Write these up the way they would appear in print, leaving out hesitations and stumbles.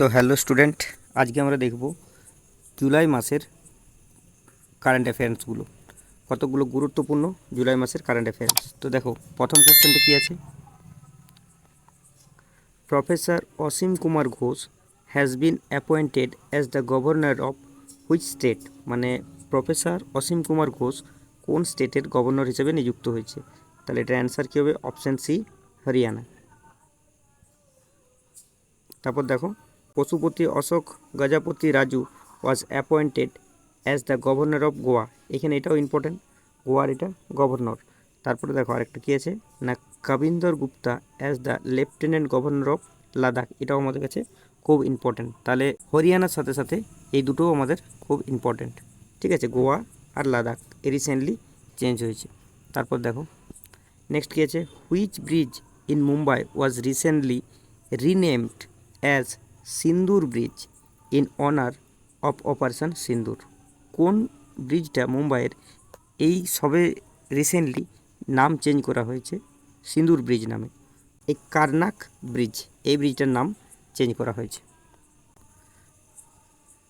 তো hello student, আজকে আমরা দেখব জুলাই মাসের কারেন্ট অ্যাফেয়ার্সগুলো, কতগুলো গুরুত্বপূর্ণ জুলাই মাসের কারেন্ট অ্যাফেয়ার্স। তো দেখো, প্রথম কোশ্চেনটা কী আছে? Professor Asim Kumar Ghosh has been appointed as the governor of which state? মানে প্রফেসর অসীম কুমার ঘোষ কোন স্টেটের গভর্নর হিসেবে নিযুক্ত হয়েছে? তাহলে এটার অ্যান্সার কী হবে? Option C, Haryana. তারপর দেখো, Pashupati Ashok Gajapati Raju was appointed as the governor of Goa. এখানে এটাও ইম্পর্টেন্ট, গোয়ার এটা গভর্নর। তারপরে দেখো আরেকটা কী আছে না, Kavinder Gupta as the lieutenant governor of Ladakh. এটাও আমাদের কাছে খুব ইম্পর্টেন্ট। তাহলে হরিয়ানার সাথে সাথে এই দুটোও আমাদের খুব ইম্পর্টেন্ট। ঠিক আছে, গোয়া আর লাদাখ রিসেন্টলি চেঞ্জ হয়েছে। তারপর দেখো নেক্সট কী আছে, which bridge in Mumbai was recently renamed as Sindoor bridge in honour of operation Sindoor? কোন ব্রিজটা মুম্বাইয়ের এই সবে রিসেন্টলি নাম চেঞ্জ করা হয়েছে সিন্দুর ব্রিজ নামে? এই কার্নাক ব্রিজ, এই ব্রিজটার নাম চেঞ্জ করা হয়েছে।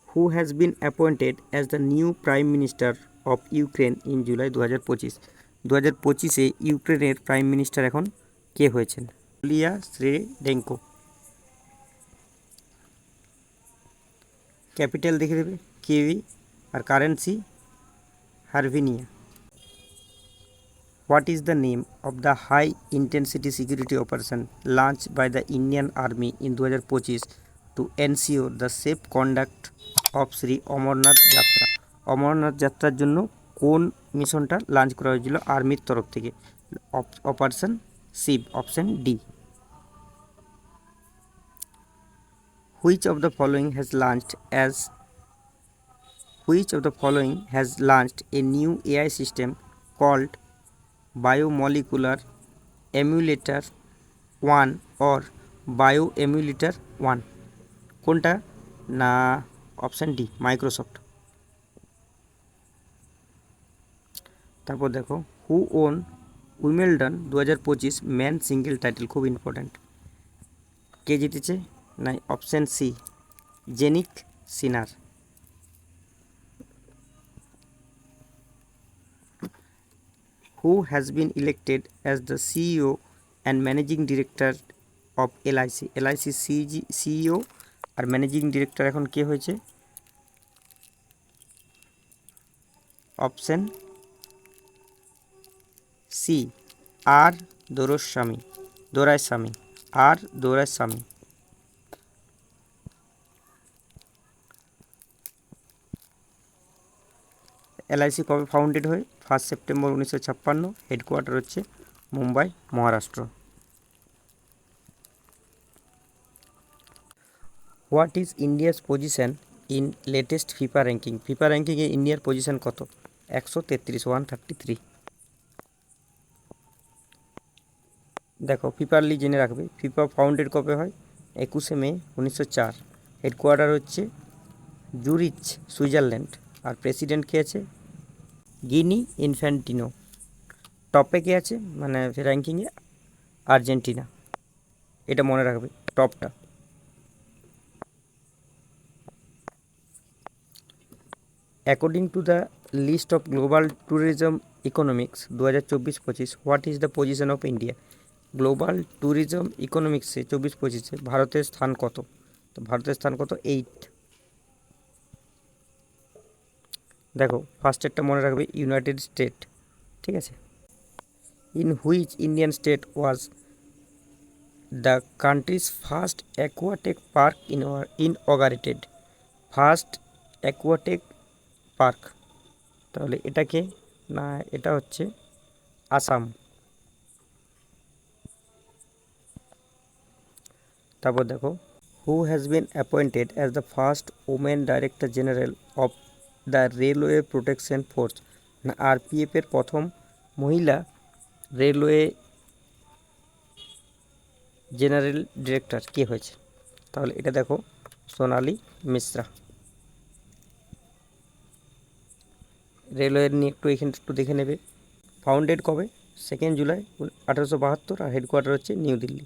হু has been appointed as the new prime minister of Ukraine in July 2025? 2025-এ ইউক্রেনের প্রাইম মিনিস্টার এখন কে হয়েছেন? ইউলিয়া শ্রেডেঙ্কো। ক্যাপিটাল দেখে দেবে কিয়েভ, আর currency hryvnia. What is the name of the high intensity security operation launch by the Indian army in 2025 to ensure the safe conduct of Shri Amarnath Yatra? Amarnath যাত্রার জন্য কোন মিশনটা লঞ্চ করা হয়েছিল আর্মির তরফ থেকে? Operation Shiv, option D. Which of the following has launched a new AI system called Biomolecular Emulator 1 or Bioemulator 1? কোনটা না? Option D, Microsoft. তারপর দেখো, who won Wimbledon 2025 man single title? খুব ইম্পর্ট্যান্ট। কে জিতেছে? না, option C, Jannik Sinner. Who has been elected as the CEO and Managing Director of LIC? LIC CEO আর managing director এখন কে হয়েছে? Option C, R Doraiswamy. LIC কবে founded হয়? 1 সেপ্টেম্বর 1956। হেডকোয়ার্টার হচ্ছে Mumbai, Maharashtra. What is India's position in latest FIFA ranking? FIFA র্যাঙ্কিংয়ে ইন্ডিয়ার position কত? 133, 133। দেখো, ফিফারলি জেনে রাখবে, ফিফা ফাউন্ডেড কবে হয়? 21 মে 1904। হেডকোয়ার্টার হচ্ছে জুরিচ, সুইজারল্যান্ড। আর প্রেসিডেন্ট কে আছে? গিনি ইনফ্যান্টিনো। টপে কে আছে মানে র্যাঙ্কিংয়ে? আর্জেন্টিনা। এটা মনে রাখবে, টপটা। According to the list of global tourism economics 2024-25, what is the position of India? Global tourism ইকোনমিক্সে 24-25-এ ভারতের স্থান কত? তো ভারতের স্থান কত? 8। দেখো, ফার্স্টেরটা মনে রাখবে, ইউনাইটেড স্টেট। ঠিক আছে। In which Indian state was the country's first aquatic park inaugurated? First aquatic park, তাহলে এটাকে না, এটা হচ্ছে আসাম। তারপর দেখো, who has been appointed as the first women director general of the railway protection force? না, আরপিএফের প্রথম মহিলা রেলওয়ে জেনারেল ডিরেক্টর কে হয়েছে? তাহলে এটা দেখো, সোনালী মিশ্রা। রেলওয়ের নিয়ে এখানে একটু দেখে নেবে। ফাউন্ডেড কবে? 2 জুলাই 1872। আর হেডকোয়ার্টার হচ্ছে নিউ দিল্লি।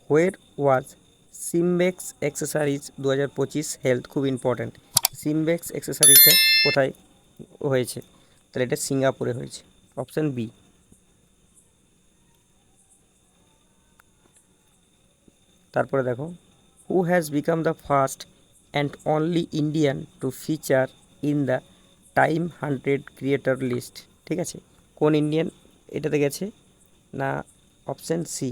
হোয়ার ওয়াজ সিমবেক্স অ্যাক্সেসরিজ 2025 হেলথ, খুব ইম্পর্ট্যান্ট। সিমবেক্স অ্যাক্সেসরিজটা কোথায় হয়েছে? তাহলে এটা সিঙ্গাপুরে হয়েছে, অপশান বি। তারপরে দেখো, who has become the first and only Indian to feature in the Time 100 creator list, ঠিক আছে? কোন ইন্ডিয়ান এটাতে গেছে? না, অপশান সি,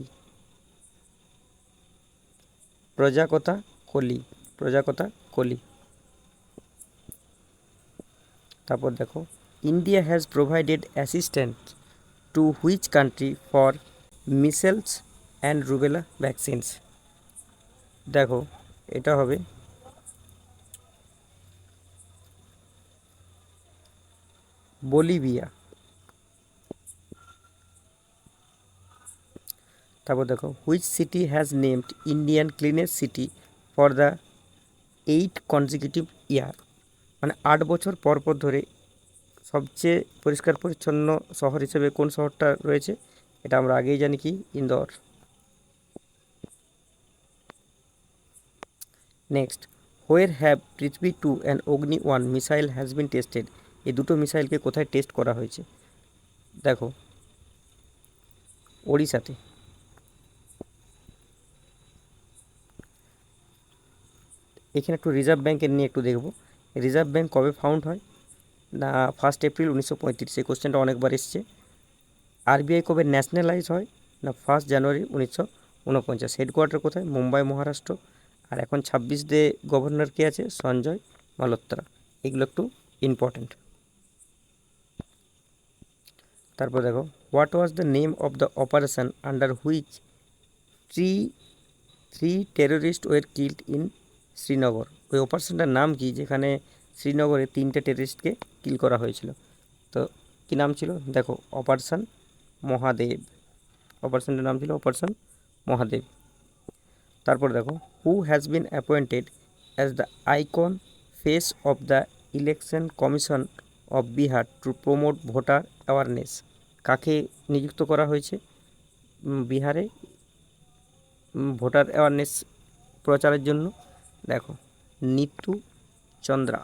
প্রজাকতা কোলি, প্রজাকতা কোলি। তারপর দেখো, India has provided assistant to which country for measles and rubella vaccines? দেখো, এটা হবে বলিভিয়া। তারপর দেখো, which city has named Indian cleanest city for the 8 consecutive year? মানে 8 বছর পর পর ধরে সবচেয়ে পরিষ্কার পরিচ্ছন্ন শহর হিসেবে কোন শহরটা রয়েছে? এটা আমরা আগেই জানি, কি, Indore. Next, where have Prithvi 2 and Agni 1 missile has been tested? এই দুটো মিসাইলকে কোথায় টেস্ট করা হয়েছে? দেখো, ওড়িশাতে। এখানে একটু রিজার্ভ ব্যাঙ্কের নিয়ে একটু দেখব। রিজার্ভ ব্যাঙ্ক কবে ফাউন্ড হয়? না, 1 এপ্রিল 1935। এই কোশ্চেনটা অনেকবার এসছে। আরবিআই কবে ন্যাশনালাইজ হয়? না, 1 জানুয়ারি 1949। হেডকোয়ার্টার কোথায়? মুম্বাই, মহারাষ্ট্র। আর এখন 26 গভর্নর কে আছে? সঞ্জয় মালহোত্রা। এগুলো একটু ইম্পর্ট্যান্ট। তারপর দেখো, what was the name of the operation under which three terrorist were killed in Srinagar? ওই অপারেশনটার নাম কি যেখানে শ্রীনগরে 3টে টেররিস্টকে কিল করা হয়েছিল? তো কী নাম ছিল? দেখো, অপারেশন মহাদেব। অপারেশনটার নাম ছিল অপারেশন মহাদেব। তারপর দেখো, who has been appointed as the icon face of the election commission of Bihar to promote voter awareness? কাকে নিযুক্ত করা হয়েছে বিহারে ভোটার অ্যাওয়ারনেস প্রচারের জন্য? দেখো, Neetu Chandra.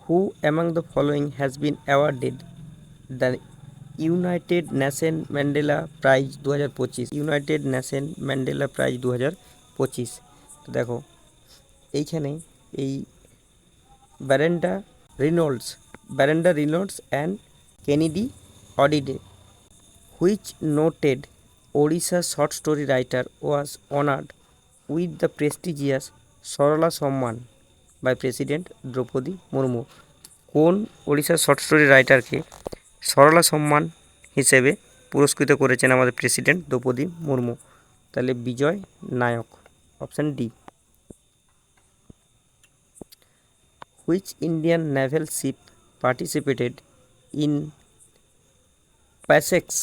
Who among the following has been awarded the United Nation Mandela Prize 2025? United Nation Mandela Prize 2025। তো দেখো, এইখানে এই Brenda Reynolds and Kennedy Odede, which noted Odisha short story writer was honoured with the prestigious Sarala Samman by president Droupadi Murmu? কোন ওড়িশার short story রাইটারকে Sarala সম্মান হিসেবে পুরস্কৃত করেছেন আমাদের প্রেসিডেন্ট দ্রৌপদী মুর্মু? তাহলে Bijay Nayak, option D. Which Indian naval ship participated in PASSEX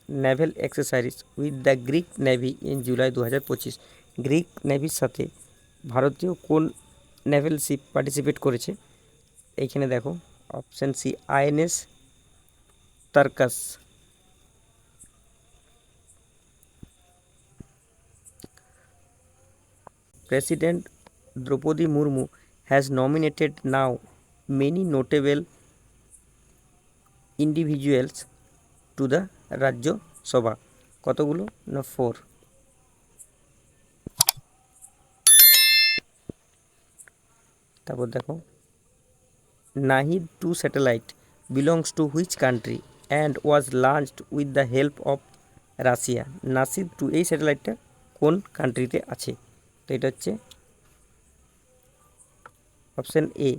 naval exercise with the Greek navy in July 2025? Greek নেভির সাথে ভারতীয় কোন নেভেল শিপ পার্টিসিপেট করেছে? এইখানে দেখো, option C, INS Tarkash. President Droupadi Murmu has nominated now many notable individuals to the Rajya Sabha? কতগুলো? না, 4। তারপর দেখো, Nahid 2 satellite belongs to which country and was launched with the help of Russia? Nasid 2 এই স্যাটেলাইটটা কোন কান্ট্রিতে আছে? তো এটা হচ্ছে অপশান এ,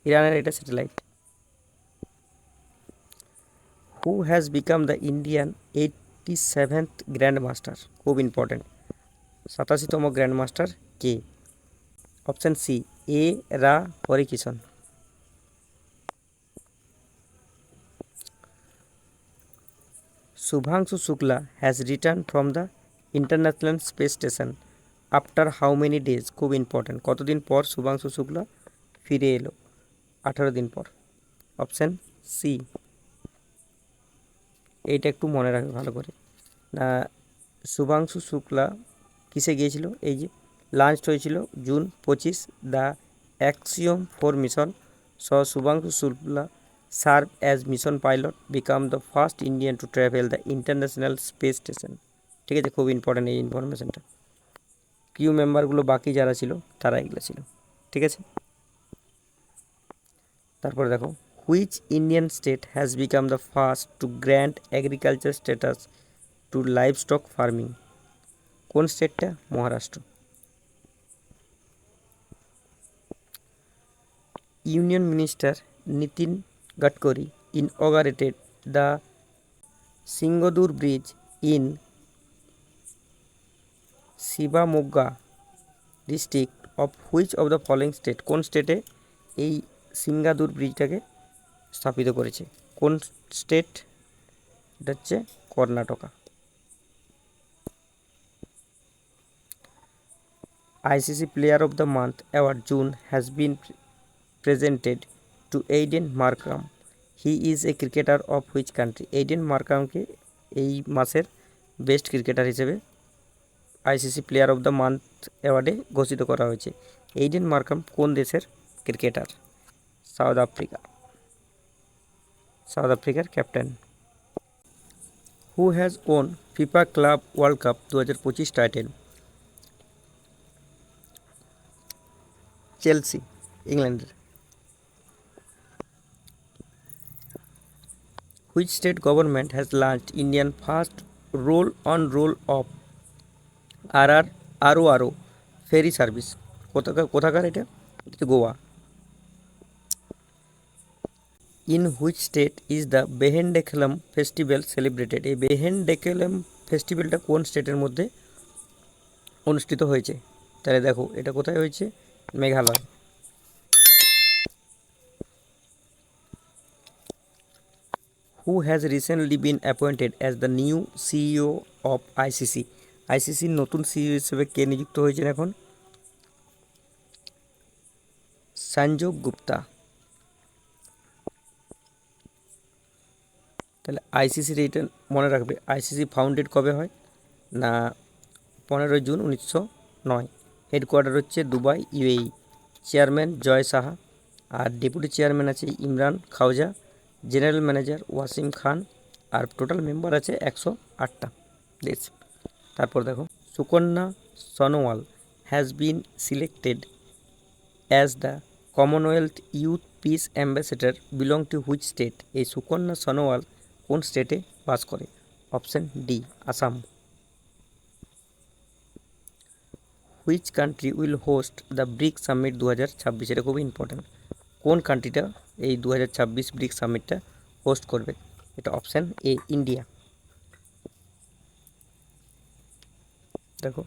ইরানের এটা satellite. Who has become the Indian 87th grand master? খুব ইম্পর্ট্যান্ট। 87তম গ্র্যান্ড মাস্টার কে? অপশান সি, এ রা Harikishan. Shubhanshu Shukla has return from the International Space Station after how many days? খুব ইম্পর্ট্যান্ট। কতদিন পর শুভাংশু শুক্লা ফিরে এলো? 18 দিন পর, অপশান সি। এইটা একটু মনে রাখবে ভালো করে। না, শুভাংশু শুক্লা কিসে গিয়েছিল? এই যে লঞ্চ হয়েছিল June 25। The axiom 4 mission saw Shubhanshu Shukla serve as mission pilot, become the first Indian to travel the International Space station. ঠিক আছে, খুব ইম্পর্টেন্ট এই ইনফরমেশনটা। কিউ মেম্বারগুলো বাকি যারা ছিল তারা এগুলো ছিল। ঠিক আছে, তারপরে দেখো, which Indian state has become the first to grant agriculture status to livestock farming? কোন স্টেটটা? Maharashtra. Union minister Nitin Gadkari inaugurated the Sigandur bridge in Shivamogga district of which of the following state? কোন স্টেটে এই সিংহাদুর ব্রিজটাকে স্থাপিত করেছে? কোন স্টেট? এটা হচ্ছে Karnataka. ICC player of the month award June has been presented to Aiden Markram. He is a cricketer of which country? Aiden মার্কামকে এই মাসের বেস্ট ক্রিকেটার হিসেবে ICC player of the month অ্যাওয়ার্ডে ঘোষিত করা হয়েছে। এইডেন মার্কাম কোন দেশের ক্রিকেটার? South Africa. সাউথ আফ্রিকার captain. Who has won FIFA Club World Cup 2025 title? Chelsea, ইংল্যান্ডের। Which state government has launched Indian first roll on roll off ro ferry service? কোথাকার এটা? এটা Goa. In which state is the Behdienkhlam festival celebrated? এই বেহেনডেকেলম ফেস্টিভ্যালটা কোন স্টেটের মধ্যে অনুষ্ঠিত হয়েছে? তাহলে দেখো এটা কোথায় হয়েছে? Meghalaya. Who has recently bin appointed as the new CEO of ICC? আইসিসির নতুন সিইও হিসেবে কে নিযুক্ত হয়েছেন এখন? সঞ্জয় গুপ্তা। তাহলে আইসিসির এইটা মনে রাখবে, আইসিসি ফাউন্ডেড কবে হয়? না, 15 জুন 1909। হেডকোয়ার্টার হচ্ছে দুবাই, ইউএই। চেয়ারম্যান জয় সাহা, আর ডেপুটি চেয়ারম্যান আছে ইমরান খাওজা, জেনারেল ম্যানেজার ওয়াসিম খান, আর টোটাল মেম্বার আছে 108টা দেশ। তারপর দেখো, Sukanya Sonowal has been selected as the Commonwealth youth piece ambassador belong to which state? এই সুকন্যা সনোয়াল কোন স্টেটে বাস করে? Option D, Assam. Which country will host the brick summit 2026? এটা খুবই ইম্পর্ট্যান্ট। কোন কান্ট্রিটা এই 2026 ব্রিক সামিটটা হোস্ট করবে? এটা অপশান এ, ইন্ডিয়া। দেখো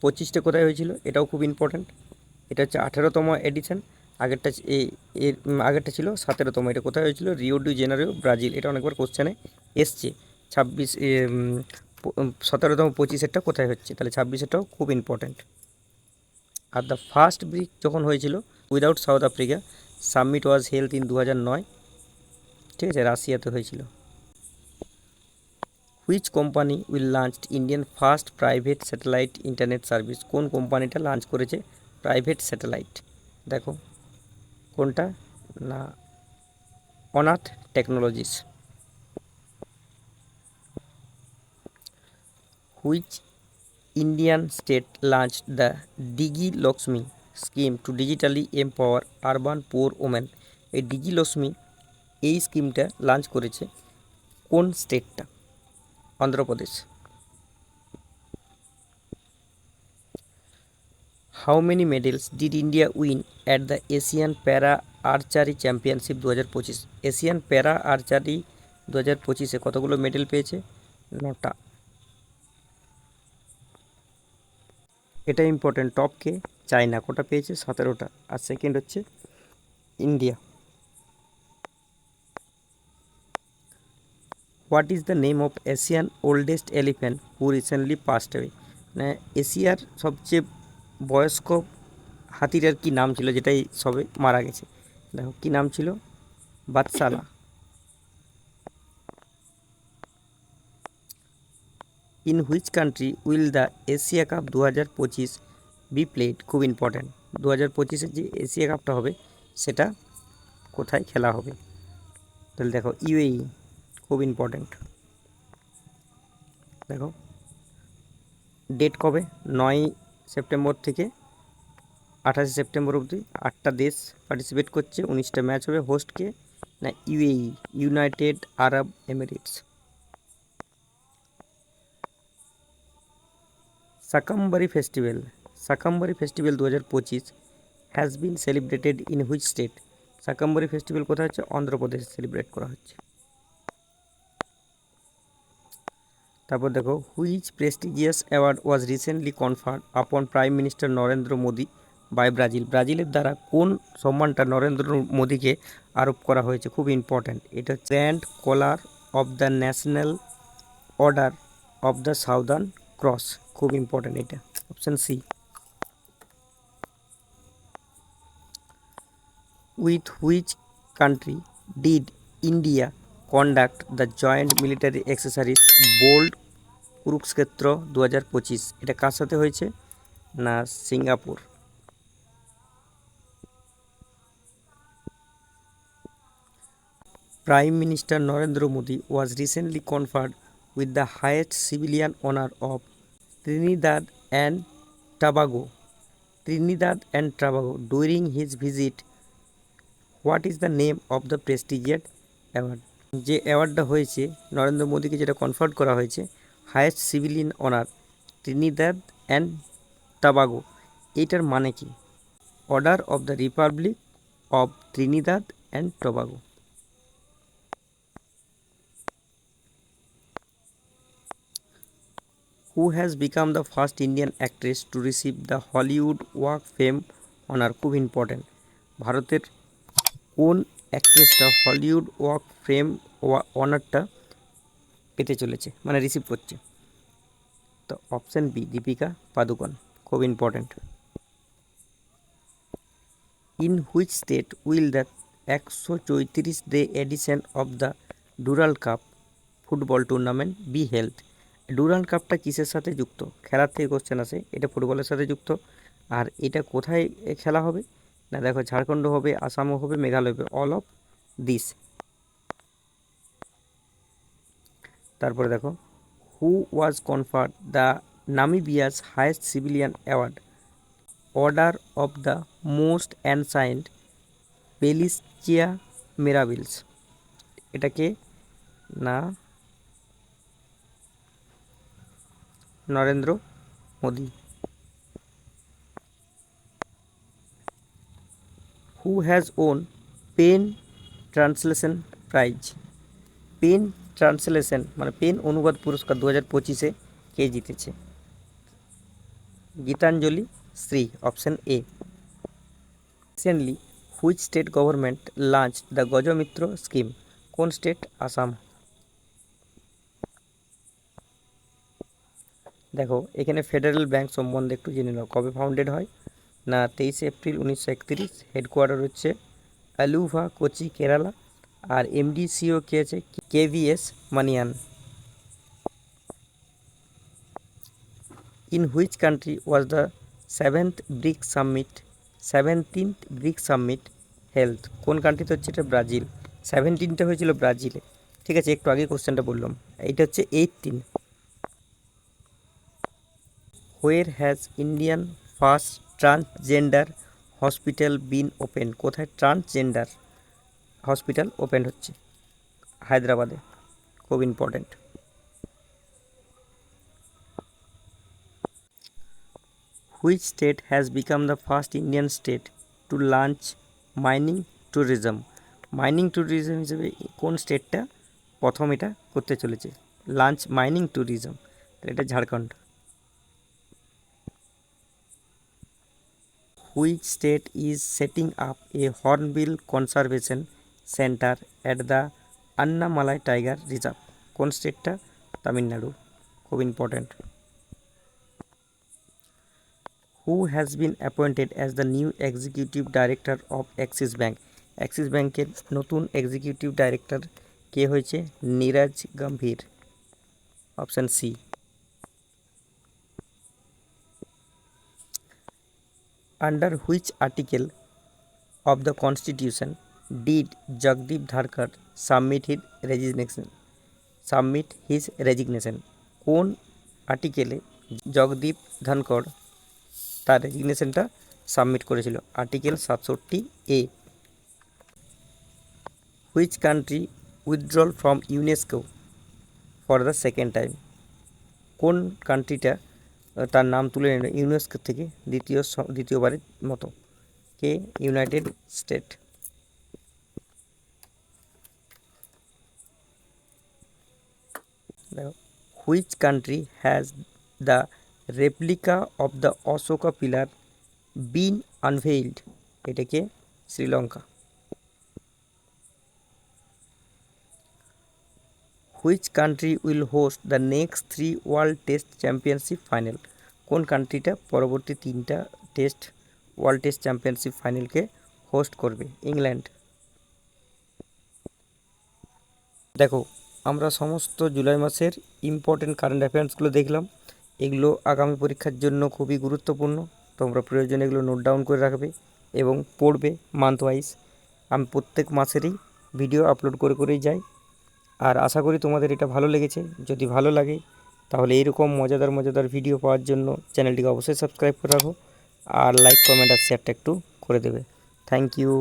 25টা কোথায় হয়েছিল? এটাও খুব ইম্পর্ট্যান্ট। এটা হচ্ছে 18তম এডিশন। আগেরটা এর আগেরটা ছিল 17তম। এটা কোথায় হয়েছিল? Rio de Janeiro, Brazil. এটা অনেকবার কোশ্চেনে এসছে। 17তম 25এরটা কোথায় হচ্ছে? তাহলে 26এরটাও খুব important. Are the first brick যখন হয়েছিল without south Africa, summit was held in 2009। ঠিক আছে, রাশিয়াতে হয়েছিল। Which company will launched Indian first private satellite internet service? কোন কোম্পানিটা লঞ্চ করেছে প্রাইভেট স্যাটেলাইট? দেখো কোনটা? না, Anant technologies. Which Indian state launched the Digi Lakshmi scheme to digitally empower urban poor women? এই ডিজি লক্ষ্মী এই স্কিমটা লঞ্চ করেছে কোন স্টেটটা? Andhra Pradesh. How many medals did India win at the Asian para archery championship 2025? Asian para archery 2025-এ কতগুলো medal পেয়েছে? 9টা। এটা ইম্পর্টেন্ট। টপকে চায়না, কটা পেয়েছে? 17টা। আর সেকেন্ড হচ্ছে India. What is the name of Asian oldest elephant who recently passed away? মানে এশিয়ার সবচেয়ে বয়স্ক হাতিটার কি নাম ছিল যেটাই সবে মারা গেছে? দেখো কি নাম ছিল? বাদশালা। In which country will the Asia Cup 2025 be played? খুব ইম্পর্ট্যান্ট, 2025-এর যে এশিয়া কাপটা হবে সেটা কোথায় খেলা হবে? তাহলে দেখো ইউএই, খুব ইম্পর্ট্যান্ট। দেখো ডেট কবে, 9 সেপ্টেম্বর থেকে 28 সেপ্টেম্বর অবধি 8টা দেশ পার্টিসিপেট করছে, 19টা ম্যাচ হবে। হোস্টকে না UAE, United Arab Emirates. Shakambari festival, Shakambari festival 2025 has been celebrated in which state? Shakambari festival কোথায় হচ্ছে? অন্ধ্রপ্রদেশে সেলিব্রেট করা হচ্ছে। তারপর দেখো which prestigious award was recently conferred upon prime minister Narendra Modi by Brazil? ব্রাজিলের দ্বারা কোন সম্মানটা নরেন্দ্র মোদিকে আরোপ করা হয়েছে? খুব ইম্পর্ট্যান্ট, এটা grand collar of the national order of the southern cross. খুব ইম্পর্ট্যান্ট এটা, option C. With which country did India conduct the joint military exercise bold Kurukshetra 2025? এটা কার সাথে হয়েছে? না Singapore. Prime minister Narendra Modi was recently conferred with the highest civilian honour of Trinidad and Tobago, Trinidad and Tobago during his visit. What is the name of the prestigious award? যে অ্যাওয়ার্ডটা হয়েছে নরেন্দ্র মোদীকে, যেটা conferred করা হয়েছে highest civilian honour Trinidad and Tobago, এইটার মানে কি? Order of the republic of Trinidad and Tobago. Who has become the first Indian actress to receive the Hollywood walk fame honour? খুব ইম্পর্ট্যান্ট, ভারতের কোন অ্যাক্ট্রেসটা হলিউড ওয়াক ফেম অনারটা পেতে চলেছে, মানে receive করছে? তো অপশান বি, দীপিকা পাদুকোন। খুব important. In which state will the 134 ডে edition of the Durand cup football tournament be held? Durand কাপটা কিসের সাথে যুক্ত? খেলার থেকে কোশ্চেন আসে, এটা ফুটবলের সাথে যুক্ত। আর এটা কোথায় খেলা হবে? না দেখো ঝাড়খণ্ড হবে, আসামও হবে, মেঘালয় হবে, অল অফ দিস। তারপরে দেখো who was conferred the Namibia's highest civilian award order of the most ancient পেলিসচিয়া মিরাবিলস? এটাকে না Narendra Modi. Who has won PEN translation prize? PEN translation মানে পেন অনুবাদ পুরস্কার 2025-এ কে জিতেছে? Geetanjali Shree, option A. Recently which state government launch the Gajmitra scheme? কোন স্টেট? আসাম। দেখো এখানে ফেডারেল ব্যাংক সম্বন্ধে একটু জেনে নাও, কবে ফাউন্ডেড হয়? না 23 এপ্রিল 1931। হেডকোয়ার্টার হচ্ছে আলুভা, কোচি, কেরালা। আর এমডিসিও কে আছে? KVS Manian. In which country was the 17th BRIC summit held? কোন কান্ট্রিতে হচ্ছে এটা? ব্রাজিল। 17টা হয়েছিল ব্রাজিলে, ঠিক আছে, একটু আগে কোশ্চেনটা বললাম। এইটা হচ্ছে 18। Where has Indian first transgender hospital been open? কোথায় ট্রান্সজেন্ডার হসপিটাল ওপেন হচ্ছে? হায়দ্রাবাদে। খুব important. Which state has become the first Indian state to launch mining tourism? Mining tourism হিসেবে কোন স্টেটটা প্রথম এটা করতে চলেছে লঞ্চ মাইনিং ট্যুরিজম? এটা Jharkhand. Which state is setting up a hornbill conservation centre at the Anamalai tiger reserve? কোন স্টেটটা? তামিলনাড়ু। খুব important. Who has been appointed as the new executive director of Axis Bank? Axis ব্যাঙ্কের নতুন এক্সিকিউটিভ ডাইরেক্টর কে হয়েছে? Neeraj Gambhir, option C. Under which article of the Constitution did Jagdeep Dharkar submit his resignation? কোন আর্টিকেলে জগদীপ ধনকর তার রেজিগনেশনটা submit করেছিল? Article 67A। Which country withdrawal from UNESCO for the second time? কোন কান্ট্রিটা তার নাম তুলে নিল ইউনেস্কো থেকে দ্বিতীয়বারের মতো? কে? United State. দেখো, which country has the replica of the Ashoka pillar been unveiled? এটাকে Sri Lanka. Which country will host the next 3 world test championship final? কোন কান্ট্রিটা পরবর্তী 3টা ওয়ার্ল্ড টেস্ট চ্যাম্পিয়নশিপ ফাইনালকে হোস্ট করবে? ইংল্যান্ড। দেখো, আমরা সমস্ত জুলাই মাসের ইম্পর্টেন্ট কারেন্ট অ্যাফেয়ার্সগুলো দেখলাম। এগুলো আগামী পরীক্ষার জন্য খুবই গুরুত্বপূর্ণ। তোমরা প্রয়োজনে এগুলো নোট ডাউন করে রাখবে এবং পড়বে মান্থ ওয়াইজ। আমি প্রত্যেক মাসেরই ভিডিও আপলোড করেই যাই। আর আশা করি তোমাদের এটা ভালো লেগেছে। যদি ভালো লাগে তাহলে এইরকম মজাদার ভিডিও পাওয়ার জন্য চ্যানেলটিকে অবশ্যই সাবস্ক্রাইব করে রাখো, আর লাইক, কমেন্ট আর শেয়ারটা একটু করে দেবে। Thank you.